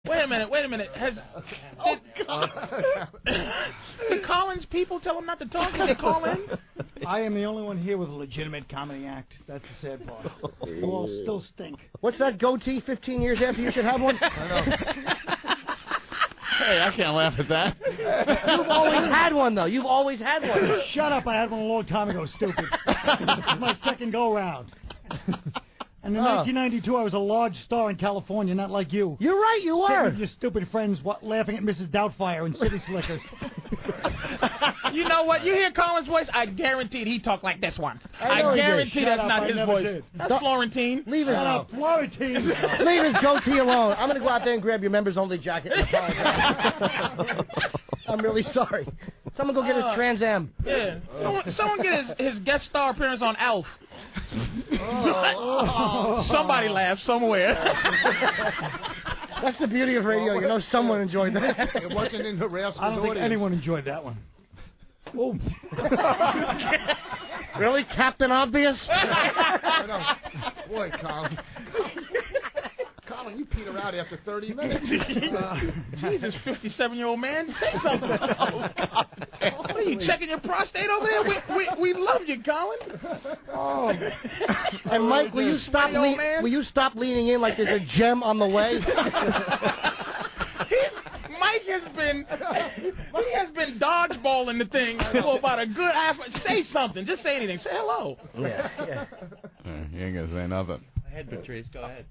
Wait a minute. Did Colin's people tell him not to talk? Did they call in? I am the only one here with a legitimate comedy act. That's the sad part. You all still stink. What's that goatee 15 years after you should have one? I know. Hey, I can't laugh at that. You've always had one, though. You've always had one. Shut up. I had one a long time ago, stupid. This is my second go-round. And in 1992, I was a large star in California, not like you. You're right, you Sitting were. with your stupid friends laughing at Mrs. Doubtfire and City Slickers. You know what? You hear Colin's voice? I guaranteed he talked like this one. I know he did. guarantee Shut that's up, not I his never voice. did. That's Florentine. Leave his, Florentine. leave his goatee alone. I'm going to go out there and grab your members-only jacket and apologize. I'm really sorry. Someone go get his Trans Am. Yeah. Someone get his guest star appearance on Elf. Somebody laughed somewhere. That's the beauty of radio. You know someone enjoyed that. It wasn't in the Rascals I don't think audience. anyone enjoyed that one. Oh. Really? Captain Obvious? Boy, Colin. Colin, you peter out after 30 minutes. Jesus, 57-year-old man. Say something. What are you checking your prostate over there? We love you, Colin. Oh. And Mike, will you stop leaning in like there's a gem on the way? Mike has been dodgeballing the thing for about a good half. Say something. Just say anything. Say hello. Yeah. You ain't gonna say nothing. Go ahead, Patrice. Go ahead.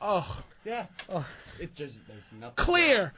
Oh, Yeah. Oh. It just there's nothing. clear.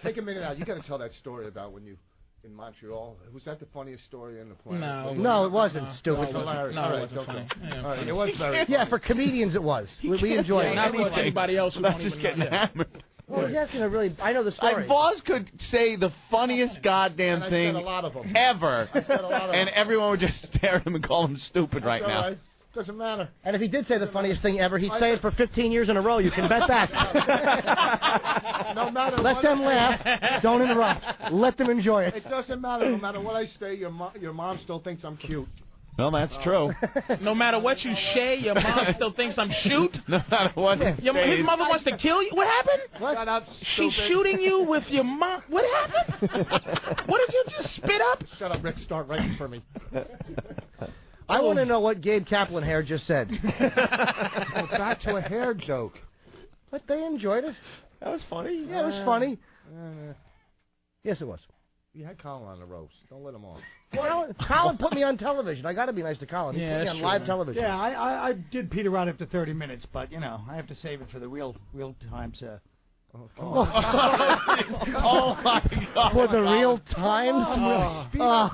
Take a minute out. You got to tell that story about when you in Montreal. Was that the funniest story in the planet? No, it wasn't, stupid. It's hilarious. No, All it right, wasn't okay. funny. Yeah. All right, it was very funny. Yeah, for comedians it was. We enjoyed it. Not for anybody else who don't even know. hammered. Well, he's asking a really... I know the story. Boss could say the funniest goddamn And I thing said a lot of them. ever, I said a lot of and them. everyone would just stare at him and call him stupid right It's all now. right. Doesn't matter. And if he did say the funniest thing ever, he'd say it for 15 years in a row. You can bet that. No matter Let what. them laugh. Don't interrupt. Let them enjoy it. It doesn't matter. No matter what I say, your mom still thinks I'm cute. Well, that's true. No matter what you say, your mom still thinks I'm shoot. No matter what. His mother wants to kill you. What happened? Shut up, She's stupid. shooting you with your mom. What happened? What did you just spit up? Shut up, Rick. Start writing for me. I want to know what Gabe Kaplan hair just said. Back to a hair joke. But they enjoyed it. That was funny. Yeah, it was funny. Yes, it was. You had Colin on the ropes. Don't let him off. Colin put me on television. I got to be nice to Colin. He Yeah, put me that's on true, live man. television. Yeah, I did peter out after 30 minutes, but, you know, I have to save it for the real times. Oh my God! For the real times? Oh, man.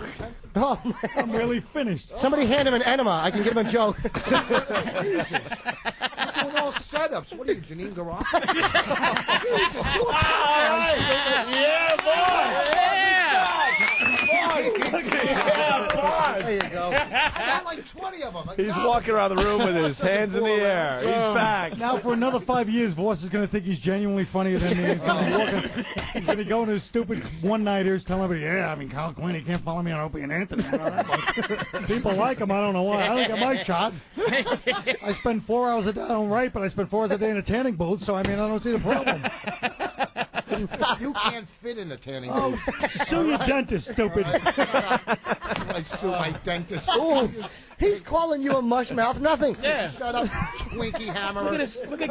I'm really finished. Somebody hand him an enema. I can give him a joke. You're doing all setups. What are you, Janine Garage? Yeah, There you go. I got like 20 of them. He's walking around the room with his hands in the air. He's back. Now, for another 5 years, Voss is going to think he's genuinely funnier than me. He's going to go into his stupid one-nighters, tell everybody, yeah, I mean, Colin Quinn, he can't follow me on Opie and Anthony. And all that, but people like him. I don't know why. I don't get my shot. I spend 4 hours a day. I don't write, but I spend 4 hours a day in a tanning booth, so, I mean, I don't see the problem. You can't fit in a tanning Oh, booth. sue your dentist, stupid. I sue my dentist. Oh, he's calling you a mushmouth. Nothing. Yeah. Shut up, Twinkie Hammerer. Look at this. Look at.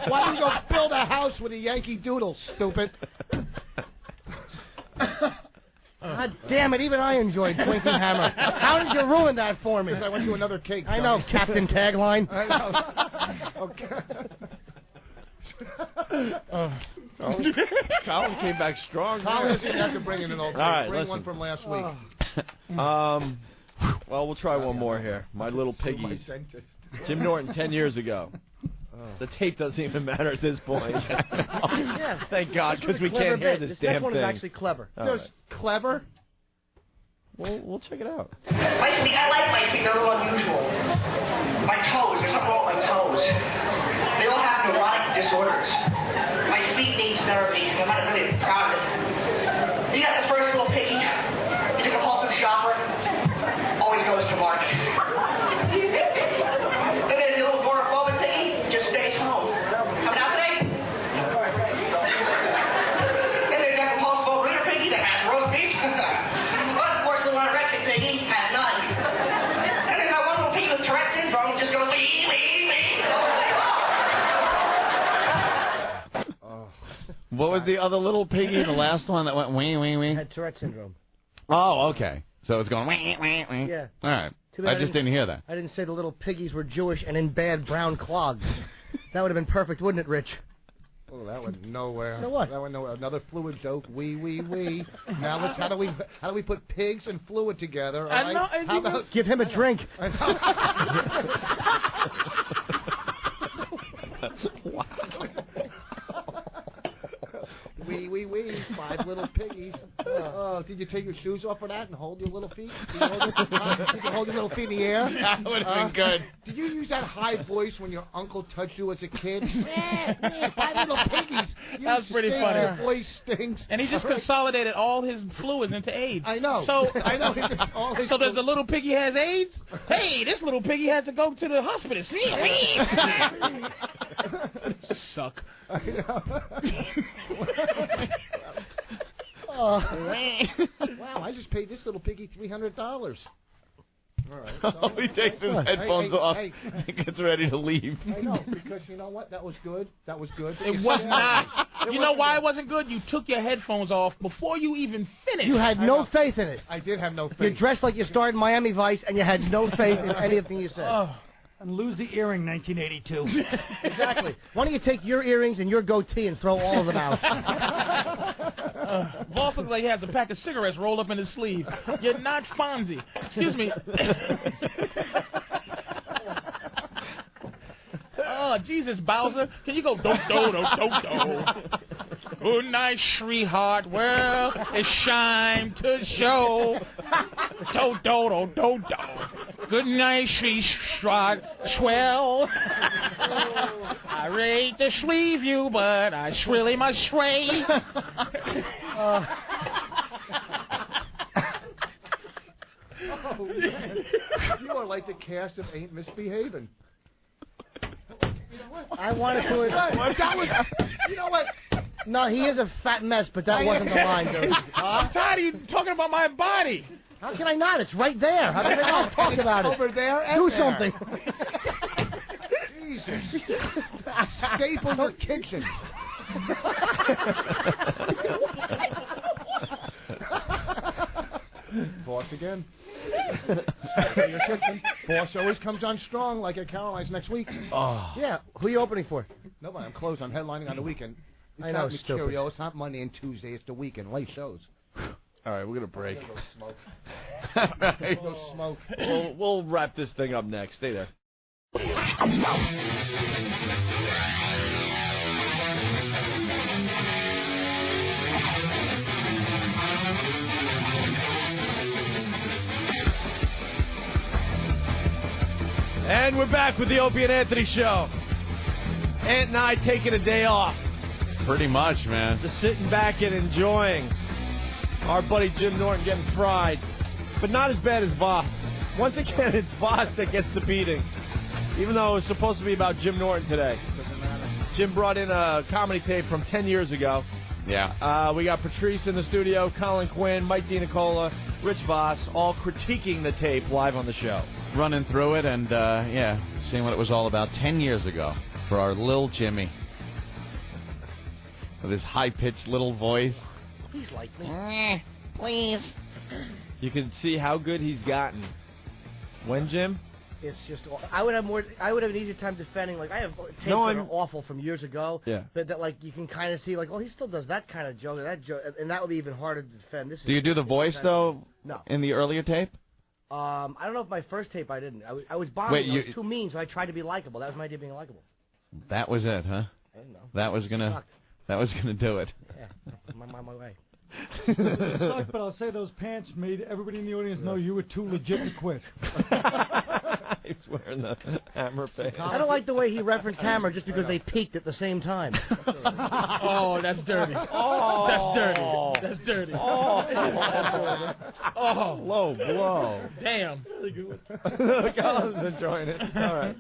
Why don't you go build a house with a Yankee Doodle, stupid? God damn it, even I enjoyed Twinkie Hammer. How did you ruin that for me? I went to another cake. I know, Captain Tagline. I know. Okay. Colin came back strong. Colin didn't have to bring in an old cake. All right, Bring listen. one from last week. Well, we'll try one more here. My little My piggies. dentist. Jim Norton, 10 years ago. The tape doesn't even matter at this point. Yeah. Thank God, because we Clever can't hear bit. this Next damn one thing. is actually clever. All Just right. clever. We'll check it out. I like my feet. They're a little unusual. My toes. There's something wrong with my toes. They all have neurotic disorders. My feet need therapy. I'm not really proud of it. You got the first little piggy. He's a compulsive shopper. Always goes to market. And then the little What was the other little piggy? The last one that went wee wee wee. Had Tourette syndrome. Oh, okay. So it's going wee wee wee. Yeah. All right. Too bad I just didn't hear that. I didn't say the little piggies were Jewish and in bad brown clogs. That would have been perfect, wouldn't it, Rich? Oh, that went nowhere. So what? That went nowhere. Another fluid joke. Wee. Now let's how do we put pigs and fluid together? All I right? know, and How you know- about Give him a drink. wee. 5 little piggies. Oh, did you take your shoes off for that and hold your little feet? Did you hold your little feet in the air? That would have been good. Did you use that high voice when your uncle touched you as a kid? 5 little piggies. That was pretty funny. Your voice stinks. And he just consolidated all his fluids into AIDS. I know. So I know. All his So does the little piggy has AIDS? Hey, this little piggy has to go to the hospital. Suck. Wow, I just paid this little piggy $300. All right. He takes his headphones off hey. and gets ready to leave. I know, because you know what? That was good. It was not. You know why it wasn't good? You took your headphones off before you even finished. You had no faith in it. I did have no You faith. dressed like you starred in Miami Vice, and you had no faith in anything you said. And lose the earring, 1982. Exactly. Why don't you take your earrings and your goatee and throw all of them out? Boss looks like he has a pack of cigarettes rolled up in his sleeve. You're not Fonzie. Excuse me. Oh, Jesus, Bowser. Can you go do-do-do-do-do? Good night, sweetheart. Well, it's time to show. Do-do-do-do-do. Good night, sweetheart. Swell. I rate to leave you, but I really must sway. Oh, man. You are like the cast of Ain't Misbehaving. I wanted to... That was, you know what? No, he is a fat mess, but that wasn't the line, dude. I'm tired of you talking about my body. How can I not? It's right there. How can I not talk about it? Over there and Do there. something. Jesus. Staple your kitchen. Boss again. Your kitchen. Boss always comes on strong like at Caroline's next week. Yeah, who are you opening for? Nobody, I'm closed. I'm headlining on the weekend. It's I know, not stupid. Mercurio. It's not Monday and Tuesday. It's the weekend. Late shows. All right, we're going to break. Go smoke. Go smoke. We'll wrap this thing up next. Stay there. And we're back with the Opie and Anthony show. Ant and I taking a day off. Pretty much, man. Just sitting back and enjoying our buddy Jim Norton getting fried. But not as bad as Voss. Once again, it's Voss that gets the beating. Even though it was supposed to be about Jim Norton today. Jim brought in a comedy tape from 10 years ago. Yeah. We got Patrice in the studio, Colin Quinn, Mike DiNicola, Rich Voss, all critiquing the tape live on the show. Running through it and, yeah, seeing what it was all about 10 years ago for our little Jimmy. With his high-pitched little voice. Please like me. Please. You can see how good he's gotten. When, Jim? It's just, I would have an easier time defending, like, I have tapes that are awful from years ago, Yeah. but that, like, you can kind of see, like, oh, he still does that kind of joke, and that would be even harder to defend. This Do you do the voice, though, No. in the earlier tape? I don't know if my first tape I didn't. I was bombing. I was too mean, so I tried to be likable. That was my idea of being likable. That was it, huh? I didn't know. That was gonna do it. Yeah, I'm on my way. It sucked, but I'll say those pants made everybody in the audience know you were too legit to quit. He's wearing the Hammer pants. I don't like the way he referenced Hammer just because they peaked at the same time. Oh, that's dirty. Oh, that's dirty. That's dirty. Oh, low blow. Damn. Colin's enjoying it. All right.